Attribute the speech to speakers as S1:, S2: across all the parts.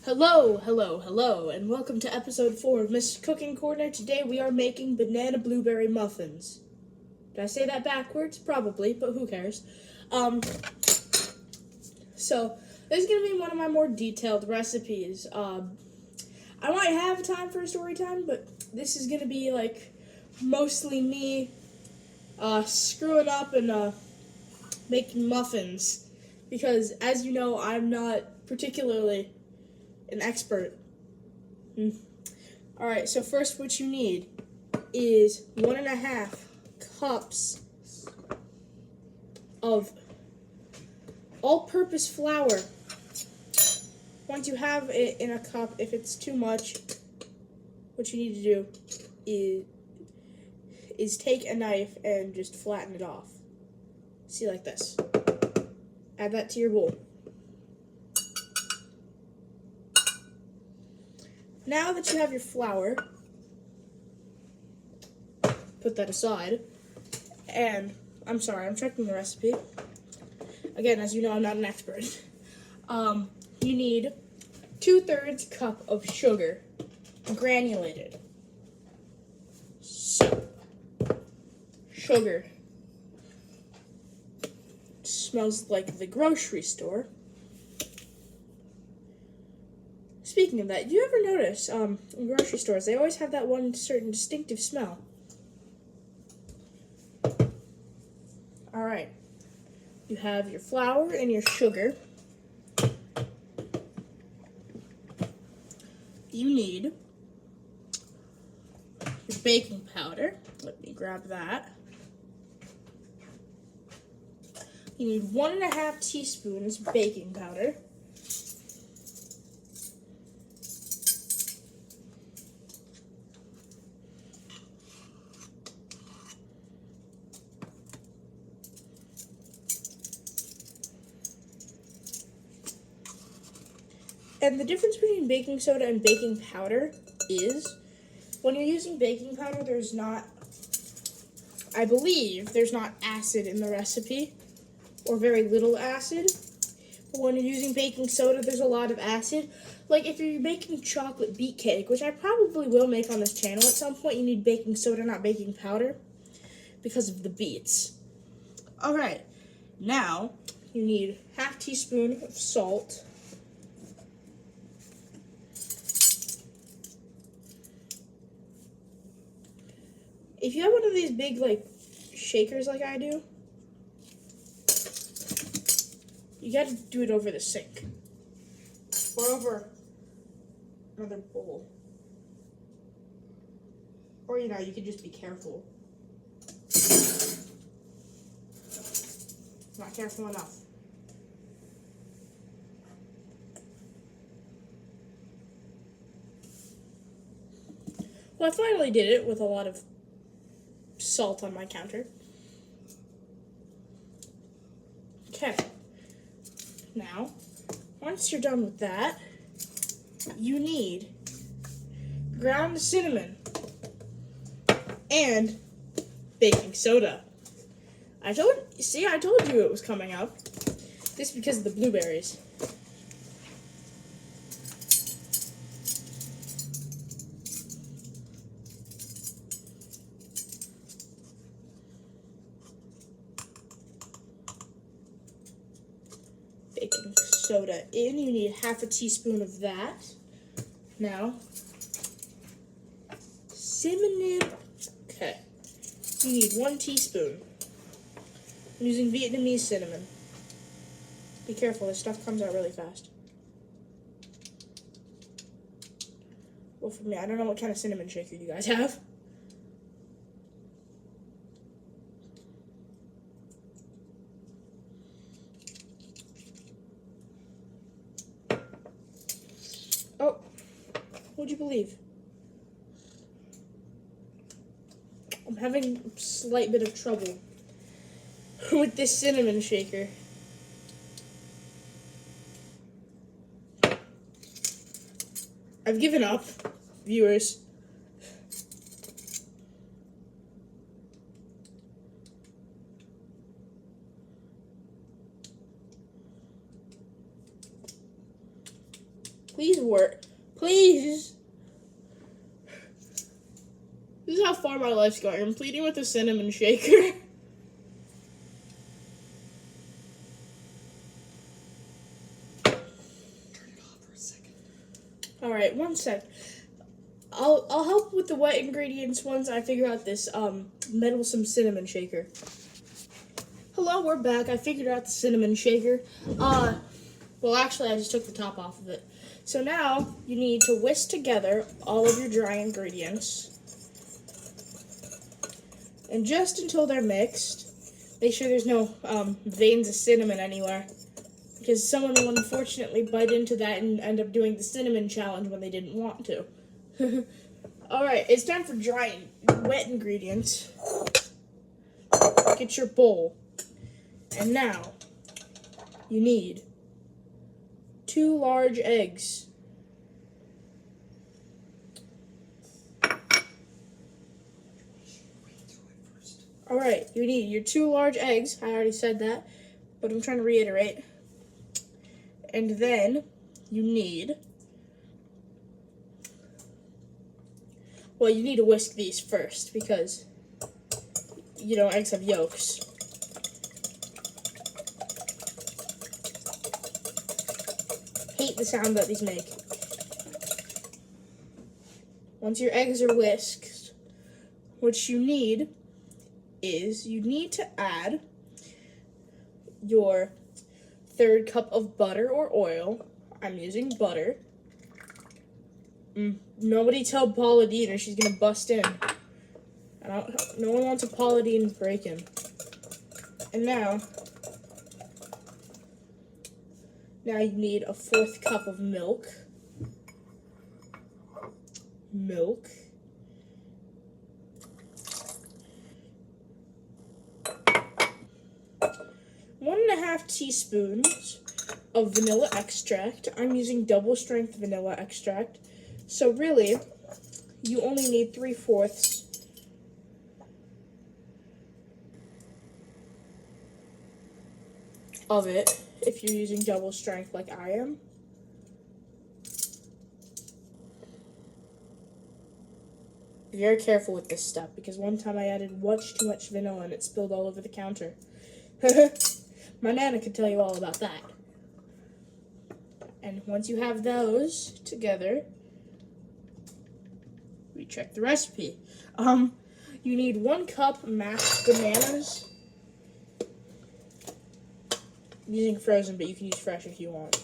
S1: Hello, hello, hello, and welcome to episode 4 of Miss Cooking Corner. Today we are making banana blueberry muffins. Did I say that backwards? Probably, but who cares? So this is going to be one of my more detailed recipes. I might have time for a story time, but this is going to be like mostly me screwing up and making muffins. Because as you know, I'm not particularly an expert. Alright, so first what you need is 1.5 cups of all-purpose flour. Once you have it in a cup, if it's too much, what you need to do is take a knife and just flatten it off. See, like this. Add that to your bowl. Now that you have your flour, put that aside, and I'm sorry, I'm checking the recipe. Again, as you know, I'm not an expert. You need 2/3 cup of sugar, granulated. So, sugar. Smells like the grocery store. Speaking of that, do you ever notice in grocery stores, they always have that one certain distinctive smell? Alright, you have your flour and your sugar. You need your baking powder. Let me grab that. You need 1.5 teaspoons baking powder. And the difference between baking soda and baking powder is when you're using baking powder, I believe there's not acid in the recipe, or very little acid. But when you're using baking soda, there's a lot of acid. Like if you're making chocolate beet cake, which I probably will make on this channel at some point, you need baking soda, not baking powder, because of the beets. Alright, now you need 1/2 teaspoon of salt. If you have one of these big, like, shakers like I do, you gotta do it over the sink. Or over another bowl. Or, you could just be careful. Not careful enough. Well, I finally did it with a lot of salt on my counter. Okay. Now, once you're done with that, you need ground cinnamon and baking soda. I told you it was coming up. Just because of the blueberries. Baking soda in. You need 1/2 teaspoon of that. Now, cinnamon. Okay. You need 1 teaspoon. I'm using Vietnamese cinnamon. Be careful, this stuff comes out really fast. Well, for me, I don't know what kind of cinnamon shaker you guys have. Oh, what'd you believe? I'm having a slight bit of trouble with this cinnamon shaker. I've given up, viewers. Please work. Please. This is how far my life's going. I'm pleading with a cinnamon shaker. Alright, 1 sec. I'll help with the wet ingredients once I figure out this meddlesome cinnamon shaker. Hello, we're back. I figured out the cinnamon shaker. Well, actually, I just took the top off of it. So now, you need to whisk together all of your dry ingredients. And just until they're mixed, make sure there's no veins of cinnamon anywhere. Because someone will unfortunately bite into that and end up doing the cinnamon challenge when they didn't want to. Alright, it's time for dry wet ingredients. Get your bowl. And now, you need 2 large eggs. Alright, you need your 2 large eggs. I already said that, but I'm trying to reiterate. And then, you need... Well, you need to whisk these first, because, you know, eggs have yolks. Hate the sound that these make. Once your eggs are whisked, what you need is you need to add your 1/3 cup of butter or oil. I'm using butter. Nobody tell Paula Dean or she's gonna bust in. No one wants a Paula Dean break-in. And now you need a 1/4 cup of milk. 1½ teaspoons of vanilla extract. I'm using double strength vanilla extract. So really, you only need 3/4 of it if you're using double strength like I am. Be very careful with this step because one time I added much too much vanilla and it spilled all over the counter. My Nana could tell you all about that. And once you have those together, we check the recipe. You need 1 cup mashed bananas. I'm using frozen, but you can use fresh if you want.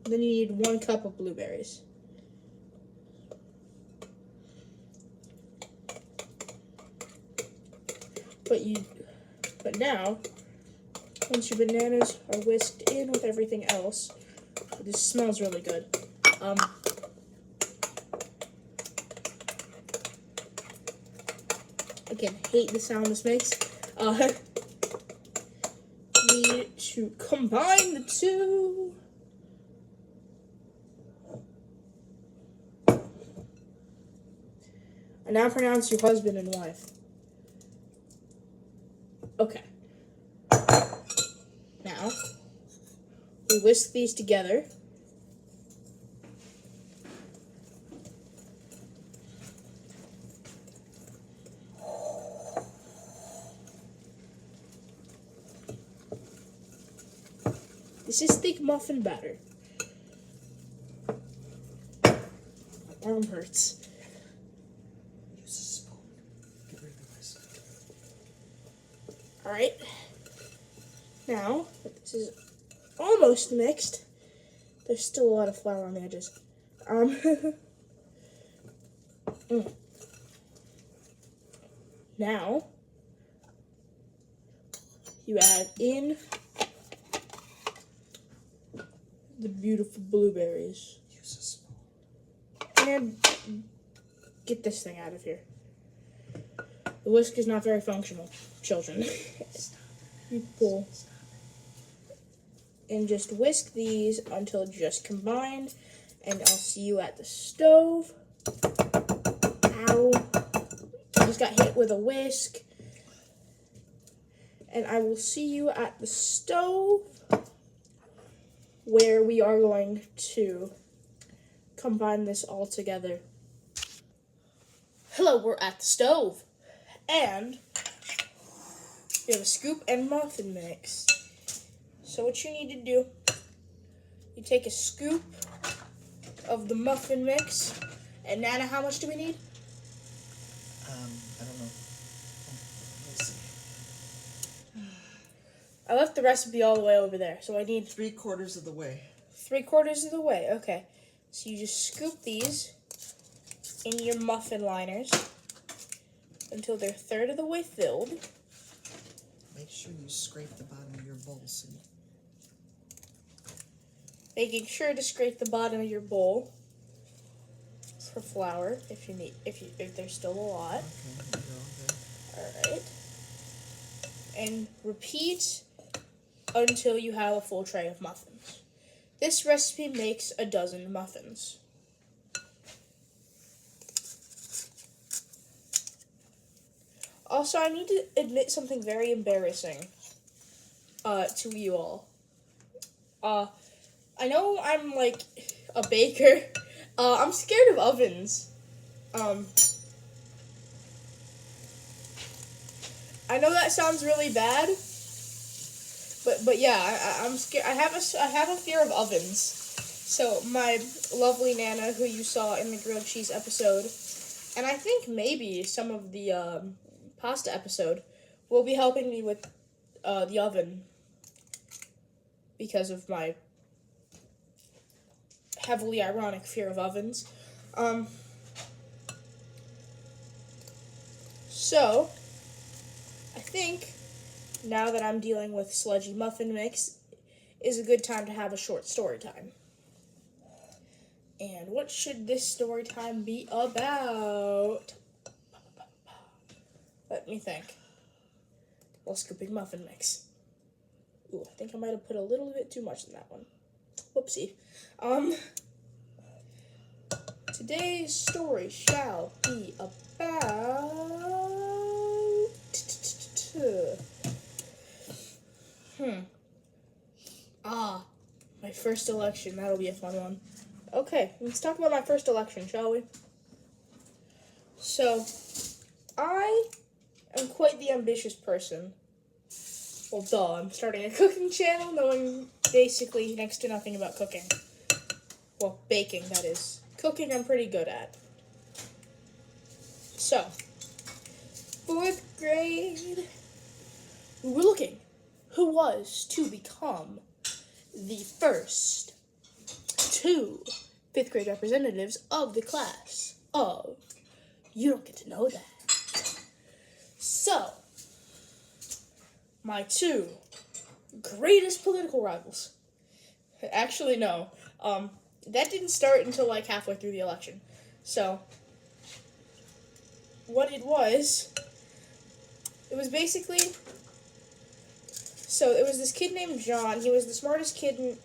S1: Then you need 1 cup of blueberries. But now, once your bananas are whisked in with everything else, this smells really good. Again, hate the sound this makes. Need to combine the two. I now pronounce you husband and wife. Okay. Now, we whisk these together. This is thick muffin batter. My arm hurts.
S2: Use a spoon. Get rid of the whisk.
S1: Alright. Now, this is almost mixed. There's still a lot of flour on the edges. Now, you add in the beautiful blueberries.
S2: Use a spoon.
S1: And get this thing out of here. The whisk is not very functional, children. You pull. And just whisk these until just combined. And I'll see you at the stove. Ow. I just got hit with a whisk. And I will see you at the stove where we are going to combine this all together. Hello, we're at the stove, and we have a scoop and muffin mix. So what you need to do, you take a scoop of the muffin mix, and Nana, how much do we need?
S2: I don't know. Let's see.
S1: I left the recipe all the way over there, so I need
S2: 3/4 of the way.
S1: 3/4 of the way. Okay, so you just scoop these in your muffin liners until they're 1/3 of the way filled.
S2: Make sure you scrape the bottom of your bowl so you...
S1: Making sure to scrape the bottom of your bowl for flour if there's still a lot.
S2: Okay, there you go.
S1: All right, and repeat until you have a full tray of muffins. This recipe makes a dozen muffins. Also, I need to admit something very embarrassing to you all. I know I'm like a baker. I'm scared of ovens. I know that sounds really bad, but yeah, I'm scared. I have a fear of ovens. So my lovely Nana, who you saw in the grilled cheese episode, and I think maybe some of the pasta episode, will be helping me with the oven because of my heavily ironic fear of ovens. So I think now that I'm dealing with sludgy muffin mix is a good time to have a short story time. And what should this story time be about? Let me think. While scooping muffin mix. Ooh, I think I might have put a little bit too much in that one. Whoopsie. Today's story shall be about... my first election. That'll be a fun one. Okay, let's talk about my first election, shall we? So, I am quite the ambitious person. Well, duh, I'm starting a cooking channel knowing basically next to nothing about cooking. Well, baking, that is. Cooking, I'm pretty good at. So, 4th grade, we were looking who was to become the first 2 5th grade representatives of the class of... You don't get to know that. So, my 2 greatest political rivals. Actually, no. That didn't start until like halfway through the election. So, what it was basically... So, it was this kid named John. He was the smartest kid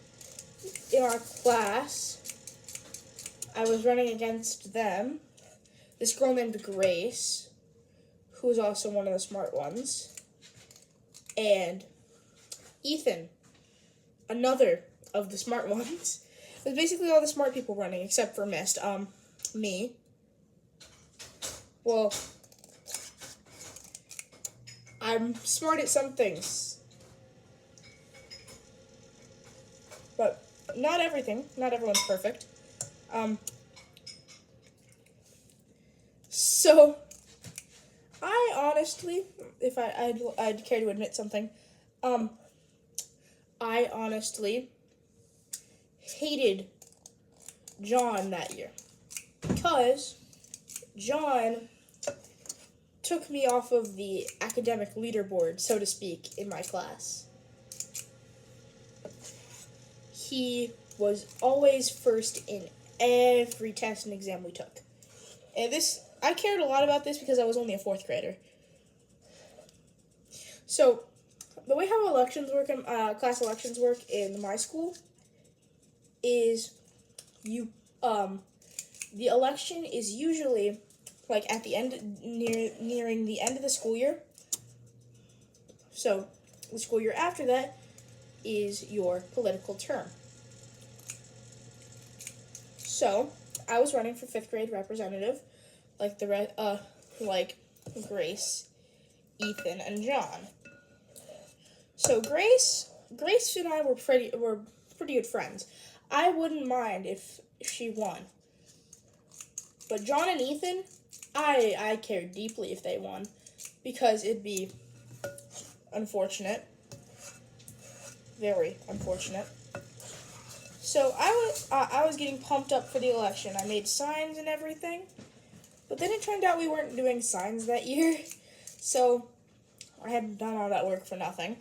S1: in our class. I was running against them. This girl named Grace, who was also one of the smart ones. And Ethan, another of the smart ones. It was basically all the smart people running, except for me. Well, I'm smart at some things. But not everything. Not everyone's perfect. So, I honestly, if I'd care to admit something, I honestly hated John that year. Because John took me off of the academic leaderboard, so to speak, in my class. He was always first in every test and exam we took. And I cared a lot about this because I was only a 4th grader. So, the way how elections work, class elections work in my school is the election is usually like at the end, nearing the end of the school year. So, the school year after that is your political term. So, I was running for 5th grade representative, like like Grace, Ethan, and John. So Grace and I were pretty good friends. I wouldn't mind if she won. But John and Ethan, I cared deeply if they won, because it'd be unfortunate. Very unfortunate. So I was getting pumped up for the election. I made signs and everything. But then it turned out we weren't doing signs that year. So I had done all that work for nothing.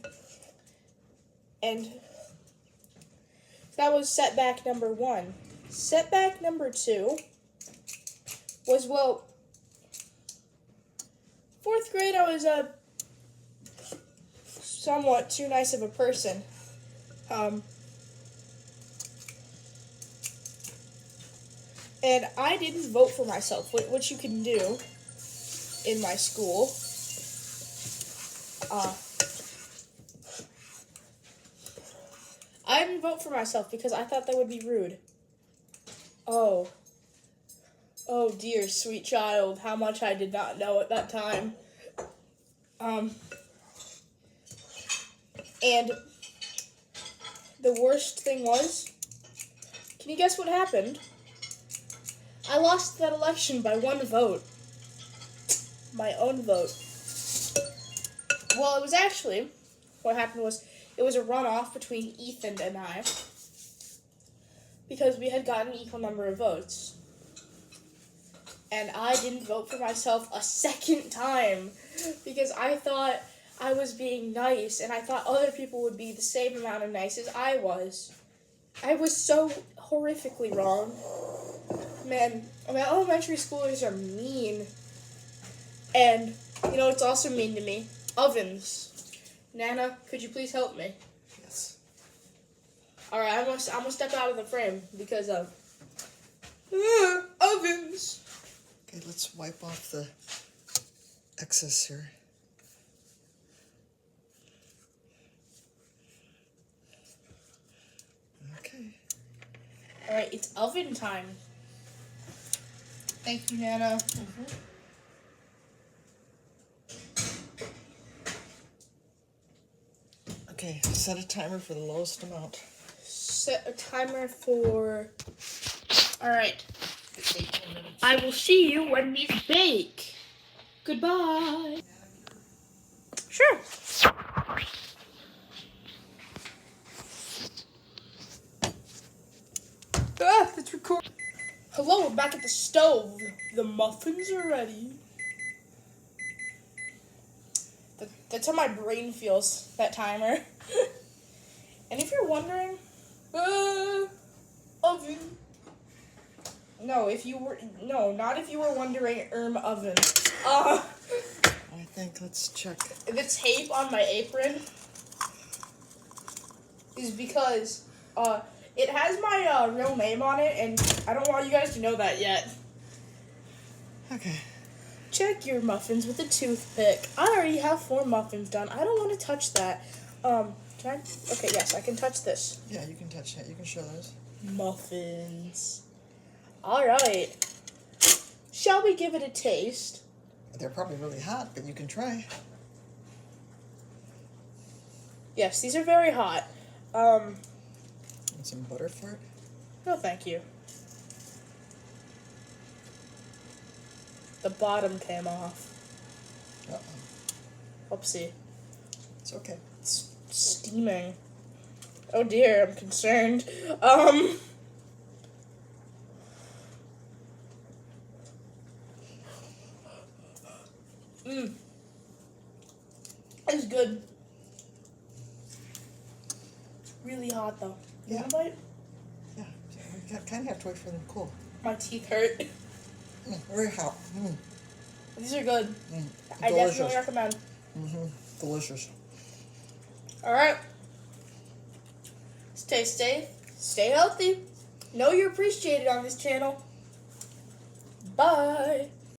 S1: And that was setback number 1. Setback number 2 was, well, 4th grade I was somewhat too nice of a person. And I didn't vote for myself, which you can do in my school. I didn't vote for myself because I thought that would be rude. Oh dear, sweet child, how much I did not know at that time. And the worst thing was, can you guess what happened? I lost that election by 1 vote. My own vote. Well, it was actually, what happened was, it was a runoff between Ethan and I, because we had gotten an equal number of votes. And I didn't vote for myself a second time, because I thought I was being nice, and I thought other people would be the same amount of nice as I was. I was so horrifically wrong. Man, elementary schoolers are mean. And, you know, it's also mean to me. Ovens. Nana, could you please help me?
S2: Yes.
S1: Alright, I'm gonna step out of the frame because of ovens.
S2: Okay, let's wipe off the excess here. Okay.
S1: Alright, it's oven time. Thank you, Nana.
S2: Okay, set a timer for the lowest amount.
S1: Set a timer for... Alright.
S2: It's 18 minutes.
S1: I will see you when these bake. Goodbye. Sure. It's recording. Hello, we're back at the stove. The muffins are ready. That's how my brain feels, that timer. And if you're wondering, oven. No, not if you were wondering, oven.
S2: I think, let's check.
S1: The tape on my apron is because, it has my, real name on it, and I don't want you guys to know that yet.
S2: Okay.
S1: Check your muffins with a toothpick. I already have 4 muffins done. I don't want to touch that. Can I? Okay, yes, I can touch this.
S2: Yeah, you can touch that. You can show those.
S1: Muffins. Alright. Shall we give it a taste?
S2: They're probably really hot, but you can try.
S1: Yes, these are very hot.
S2: Want some butter for it?
S1: No, thank you. The bottom came off.
S2: Uh-oh.
S1: Oopsie.
S2: It's okay.
S1: It's steaming. Oh dear, I'm concerned. It's good. Really hot though. You
S2: Yeah.
S1: want a bite?
S2: Yeah. You kind of have to wait for them to cool.
S1: My teeth hurt.
S2: Very hot.
S1: These are good. I
S2: Delicious.
S1: definitely recommend.
S2: Delicious.
S1: Alright. Stay safe. Stay healthy. Know you're appreciated on this channel. Bye.